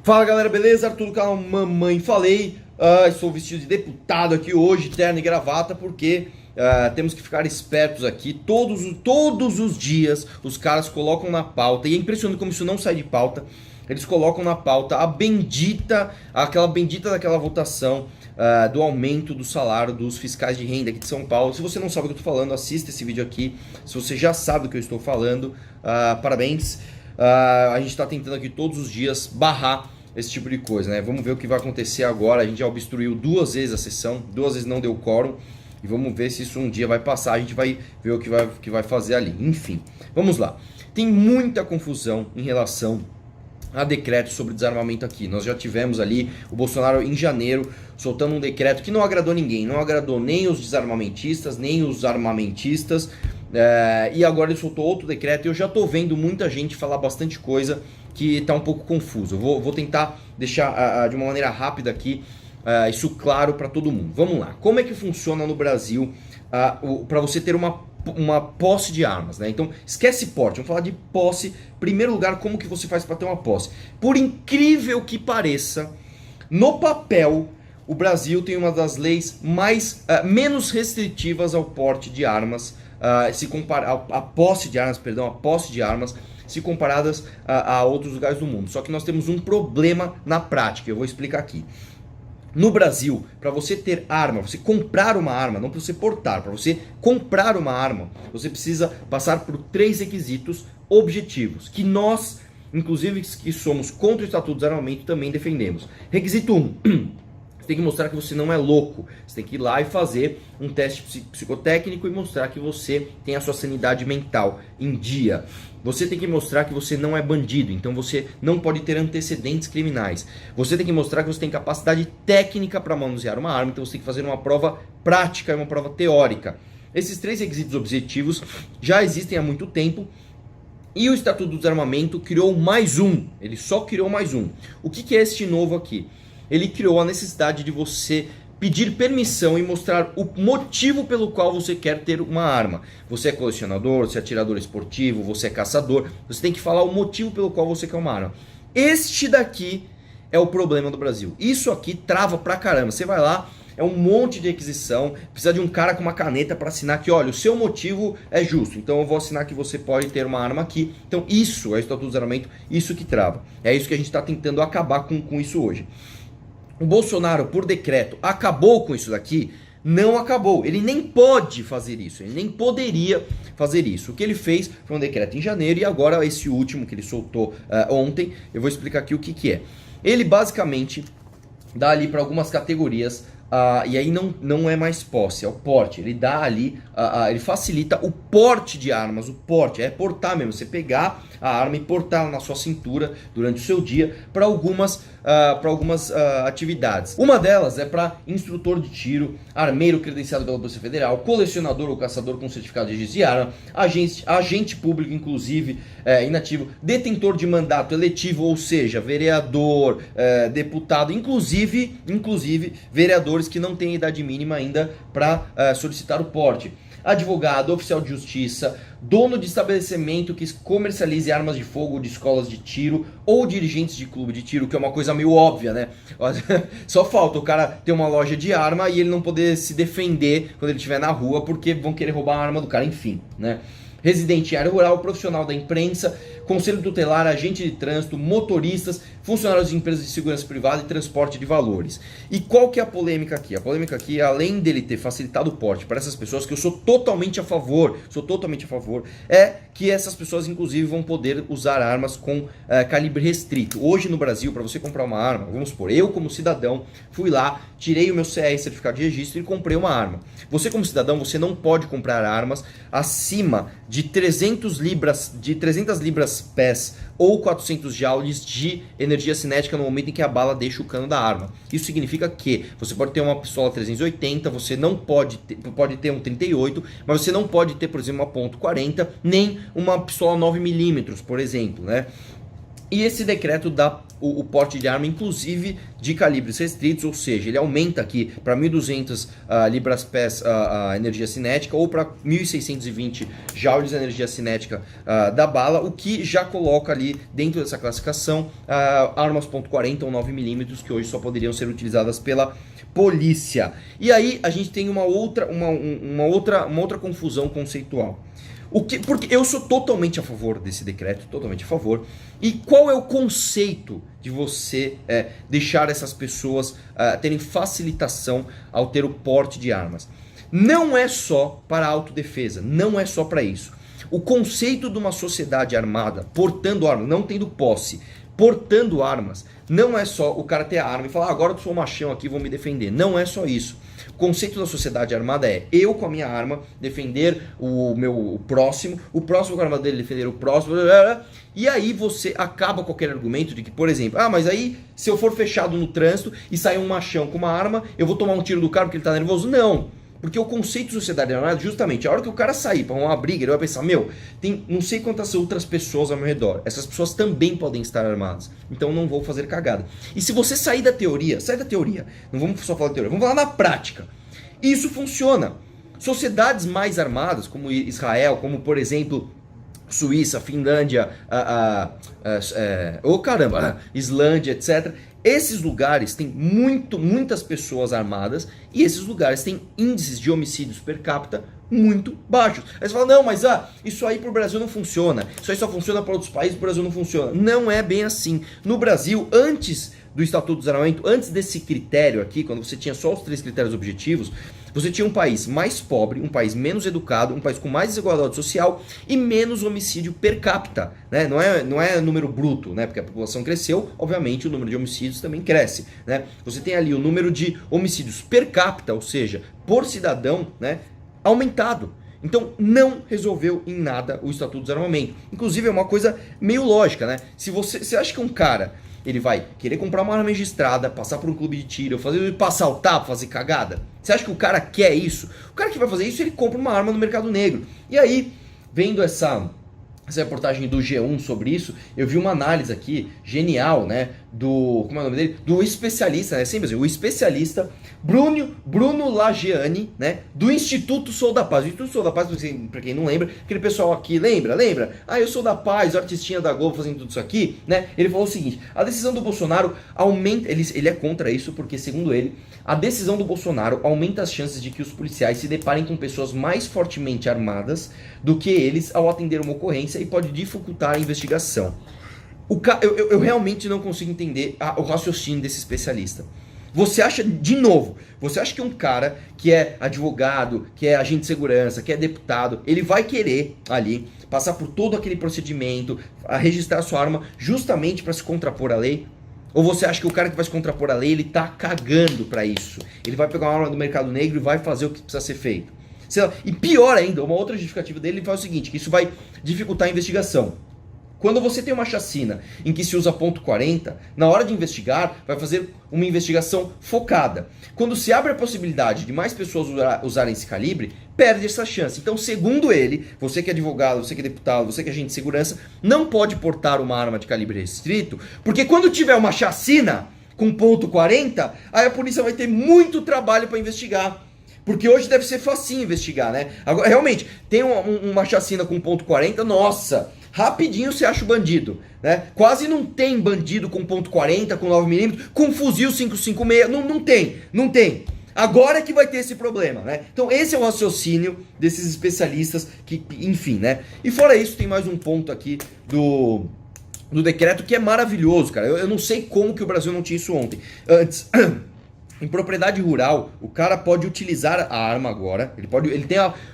Fala galera, beleza? Arthur do canal Mamãe Falei. Estou vestido de deputado aqui hoje, terno e gravata, porque temos que ficar espertos aqui. Todos os dias os caras colocam na pauta, e é impressionante como isso não sai de pauta. Eles colocam na pauta aquela bendita daquela votação do aumento do salário dos fiscais de renda aqui de São Paulo. Se você não sabe o que eu estou falando, assista esse vídeo aqui. Se você já sabe do que eu estou falando, parabéns. A gente está tentando aqui todos os dias barrar esse tipo de coisa, né? Vamos ver o que vai acontecer agora. A gente já obstruiu 2 vezes a sessão, 2 vezes não deu quórum. E vamos ver se isso um dia vai passar. A gente vai ver o que vai fazer ali. Enfim, vamos lá. Tem muita confusão em relação a decreto sobre desarmamento aqui. Nós já tivemos ali o Bolsonaro em janeiro soltando um decreto que não agradou ninguém. Não agradou nem os desarmamentistas, nem os armamentistas. E agora ele soltou outro decreto e eu já tô vendo muita gente falar bastante coisa que tá um pouco confuso. Eu vou tentar deixar de uma maneira rápida aqui isso claro para todo mundo. Vamos lá. Como é que funciona no Brasil para você ter uma posse de armas, né? Então esquece porte, vamos falar de posse. Em primeiro lugar, como que você faz para ter uma posse? Por incrível que pareça, no papel o Brasil tem uma das leis menos restritivas ao porte de armas. A posse de armas, se comparadas a outros lugares do mundo. Só que nós temos um problema na prática, eu vou explicar aqui. No Brasil, para você ter arma, você comprar uma arma, não para você portar, para você comprar uma arma, você precisa passar por 3 requisitos objetivos, que nós, inclusive que somos contra o Estatuto do Desarmamento, também defendemos. Requisito 1. Tem que mostrar que você não é louco. Você tem que ir lá e fazer um teste psicotécnico e mostrar que você tem a sua sanidade mental em dia. Você tem que mostrar que você não é bandido, então você não pode ter antecedentes criminais. Você tem que mostrar que você tem capacidade técnica para manusear uma arma, então você tem que fazer uma prova prática e uma prova teórica. Esses 3 requisitos objetivos já existem há muito tempo. E o Estatuto do Desarmamento criou mais um. Ele só criou mais um. O que é este novo aqui? Ele criou a necessidade de você pedir permissão e mostrar o motivo pelo qual você quer ter uma arma. Você é colecionador, você é atirador esportivo, você é caçador. Você tem que falar o motivo pelo qual você quer uma arma. Este daqui é o problema do Brasil. Isso aqui trava pra caramba. Você vai lá, é um monte de requisição, precisa de um cara com uma caneta para assinar que, olha, o seu motivo é justo, então eu vou assinar que você pode ter uma arma aqui. Então isso é o Estatuto do Desarmamento, isso que trava. É isso que a gente está tentando acabar com isso hoje. O Bolsonaro, por decreto, acabou com isso daqui? Não acabou. Ele nem pode fazer isso. Ele nem poderia fazer isso. O que ele fez foi um decreto em janeiro e agora esse último que ele soltou ontem, eu vou explicar aqui o que é. Ele basicamente dá ali para algumas categorias, e aí não é mais posse, é o porte. Ele dá ali, ele facilita o porte de armas. O porte é portar mesmo, você pegar a arma e portar na sua cintura durante o seu dia para algumas atividades. Uma delas é para instrutor de tiro, armeiro credenciado pela Polícia Federal, colecionador ou caçador com certificado de registro de arma, agente público, inclusive inativo, detentor de mandato eletivo, ou seja, vereador, deputado, inclusive vereadores que não têm idade mínima ainda para solicitar o porte. Advogado, oficial de justiça, dono de estabelecimento que comercialize armas de fogo de escolas de tiro ou dirigentes de clube de tiro, que é uma coisa meio óbvia, né? Só falta o cara ter uma loja de arma e ele não poder se defender quando ele estiver na rua porque vão querer roubar a arma do cara, enfim, né? Residente em área rural, profissional da imprensa, conselho tutelar, agente de trânsito, motoristas, funcionários de empresas de segurança privada e transporte de valores. E qual que é a polêmica aqui? A polêmica aqui, além dele ter facilitado o porte para essas pessoas, que eu sou totalmente a favor, é que essas pessoas inclusive vão poder usar armas com calibre restrito. Hoje no Brasil, para você comprar uma arma, vamos supor, eu como cidadão fui lá, tirei o meu CR, certificado de registro, e comprei uma arma. Você como cidadão, você não pode comprar armas acima de 300 libras pés ou 400 joules de energia cinética no momento em que a bala deixa o cano da arma. Isso significa que você pode ter uma pistola 380, você não pode ter um 38, mas você não pode ter, por exemplo, uma .40, nem uma pistola 9mm, por exemplo, né? E esse decreto dá o porte de arma, inclusive de calibres restritos, ou seja, ele aumenta aqui para 1.200 libras-pés a energia cinética ou para 1.620 joules de energia cinética da bala, o que já coloca ali dentro dessa classificação armas .40 ou 9mm que hoje só poderiam ser utilizadas pela polícia. E aí a gente tem uma outra confusão conceitual. Porque eu sou totalmente a favor desse decreto, totalmente a favor. E qual é o conceito de você deixar essas pessoas terem facilitação ao ter o porte de armas? Não é só para a autodefesa, não é só para isso. O conceito de uma sociedade armada, portando armas, não tendo posse, portando armas, não é só o cara ter a arma e falar, agora eu sou machão aqui, vou me defender. Não é só isso. O conceito da sociedade armada é eu com a minha arma defender o meu próximo, o próximo com a arma dele defender o próximo, e aí você acaba com qualquer argumento de que, por exemplo, mas aí se eu for fechado no trânsito e sair um machão com uma arma, eu vou tomar um tiro do cara porque ele tá nervoso? Não. Porque o conceito de sociedade armada é justamente a hora que o cara sair para uma briga, ele vai pensar, tem não sei quantas outras pessoas ao meu redor. Essas pessoas também podem estar armadas. Então não vou fazer cagada. E se você sair da teoria, não vamos só falar da teoria, vamos falar na prática. Isso funciona. Sociedades mais armadas, como Israel, como por exemplo Suíça, Finlândia, Islândia, etc. Esses lugares têm muitas pessoas armadas e esses lugares têm índices de homicídios per capita muito baixos. Aí você fala, não, mas isso aí pro Brasil não funciona. Isso aí só funciona para outros países, pro Brasil não funciona. Não é bem assim. No Brasil, antes do Estatuto do Desarmamento, antes desse critério aqui, quando você tinha só os 3 critérios objetivos, você tinha um país mais pobre, um país menos educado, um país com mais desigualdade social e menos homicídio per capita, né? Não é número bruto, né? Porque a população cresceu, obviamente o número de homicídios também cresce, né? Você tem ali o número de homicídios per capita, ou seja, por cidadão, né? Aumentado. Então não resolveu em nada o Estatuto do Desarmamento. Inclusive é uma coisa meio lógica, né? Se você acha que um cara ele vai querer comprar uma arma registrada, passar por um clube de tiro, passar o tapa, fazer cagada? Você acha que o cara quer isso? O cara que vai fazer isso, ele compra uma arma no mercado negro. E aí, vendo essa reportagem do G1 sobre isso, eu vi uma análise aqui, genial, né, como é o nome dele? Do especialista, né, sempre assim, o especialista Bruno Lagiani, né, do Instituto Sou da Paz. O Instituto Sou da Paz, pra quem não lembra, aquele pessoal aqui, lembra? Eu sou da paz, o artistinha da Globo fazendo tudo isso aqui, né, ele falou o seguinte, a decisão do Bolsonaro aumenta, ele é contra isso, porque segundo ele, a decisão do Bolsonaro aumenta as chances de que os policiais se deparem com pessoas mais fortemente armadas do que eles ao atender uma ocorrência e pode dificultar a investigação. Eu realmente não consigo entender o raciocínio desse especialista. Você acha que um cara que é advogado, que é agente de segurança, que é deputado, ele vai querer ali passar por todo aquele procedimento, a registrar sua arma justamente para se contrapor à lei? Ou você acha que o cara que vai se contrapor à lei, ele tá cagando para isso? Ele vai pegar uma arma do mercado negro e vai fazer o que precisa ser feito? E pior ainda, uma outra justificativa dele, ele faz o seguinte, que isso vai dificultar a investigação. Quando você tem uma chacina em que se usa .40, na hora de investigar, vai fazer uma investigação focada. Quando se abre a possibilidade de mais pessoas usarem esse calibre, perde essa chance. Então, segundo ele, você que é advogado, você que é deputado, você que é agente de segurança, não pode portar uma arma de calibre restrito, porque quando tiver uma chacina com .40, aí a polícia vai ter muito trabalho para investigar. Porque hoje deve ser facinho investigar, né? Agora, realmente, tem uma chacina com .40, nossa, rapidinho você acha o bandido, né? Quase não tem bandido com .40, com 9mm, com fuzil 556, não tem. Agora é que vai ter esse problema, né? Então esse é o raciocínio desses especialistas que, enfim, né? E fora isso, tem mais um ponto aqui do decreto que é maravilhoso, cara. Eu não sei como que o Brasil não tinha isso antes. Em propriedade rural, o cara pode utilizar a arma agora.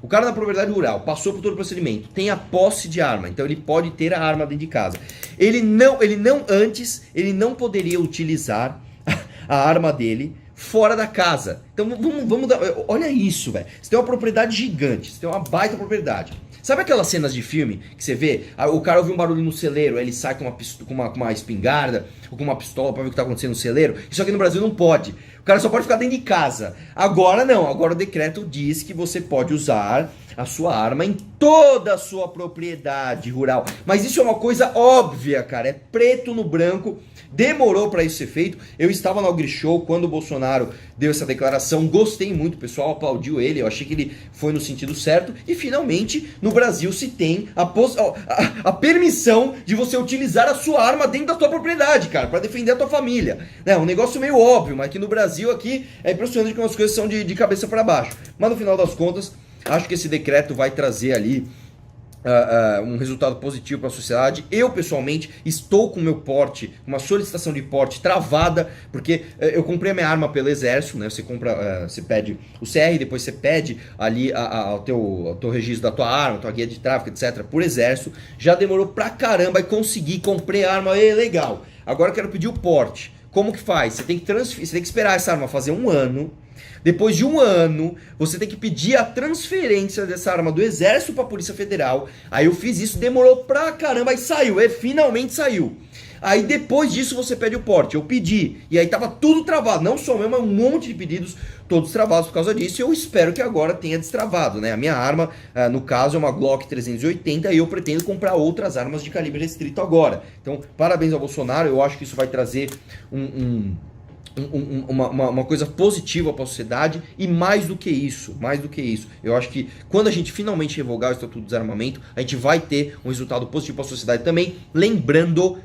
O cara na propriedade rural passou por todo o procedimento, tem a posse de arma, então ele pode ter a arma dentro de casa. Ele não poderia utilizar a arma dele fora da casa. Então vamos dar, olha isso, velho. Você tem uma propriedade gigante, você tem uma baita propriedade. Sabe aquelas cenas de filme que você vê? O cara ouve um barulho no celeiro, aí ele sai com uma espingarda ou com uma pistola pra ver o que tá acontecendo no celeiro. Isso aqui no Brasil não pode. O cara só pode ficar dentro de casa. Agora não, agora o decreto diz que você pode usar a sua arma em toda a sua propriedade rural. Mas isso é uma coisa óbvia, cara, é preto no branco, demorou para isso ser feito. Eu estava no AgriShow quando o Bolsonaro deu essa declaração, gostei muito, o pessoal aplaudiu ele, eu achei que ele foi no sentido certo, e finalmente no Brasil se tem a permissão de você utilizar a sua arma dentro da tua propriedade, cara, para defender a tua família. É um negócio meio óbvio, mas que no Brasil aqui é impressionante como as coisas são de cabeça para baixo. Mas no final das contas, acho que esse decreto vai trazer ali um resultado positivo para a sociedade. Eu pessoalmente estou com o meu porte, uma solicitação de porte travada, porque eu comprei a minha arma pelo exército, né? Você compra, você pede o CR, depois você pede ali o teu registro da tua arma, tua guia de tráfico, etc, por exército. Já demorou pra caramba e consegui, comprei a arma, legal. Agora eu quero pedir o porte. Como que faz? Você tem que esperar essa arma fazer 1 ano. Depois de 1 ano, você tem que pedir a transferência dessa arma do Exército para a Polícia Federal. Aí eu fiz isso, demorou pra caramba, aí saiu, finalmente saiu. Aí depois disso você pede o porte, eu pedi, e aí tava tudo travado, não só eu, mas um monte de pedidos, todos travados por causa disso, e eu espero que agora tenha destravado, né? A minha arma, no caso, é uma Glock 380, e eu pretendo comprar outras armas de calibre restrito agora. Então, parabéns ao Bolsonaro, eu acho que isso vai trazer uma coisa positiva para a sociedade, e mais do que isso, eu acho que quando a gente finalmente revogar o Estatuto do Desarmamento, a gente vai ter um resultado positivo para a sociedade também, lembrando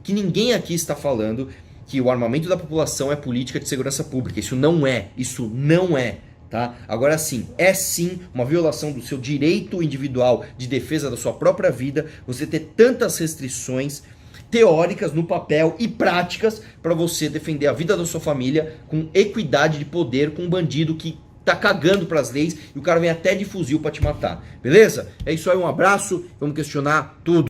que ninguém aqui está falando que o armamento da população é política de segurança pública, isso não é. Tá? Agora sim, é sim uma violação do seu direito individual de defesa da sua própria vida, você ter tantas restrições teóricas no papel e práticas para você defender a vida da sua família com equidade de poder com um bandido que tá cagando pras leis e o cara vem até de fuzil para te matar. Beleza? É isso aí, um abraço, vamos questionar tudo.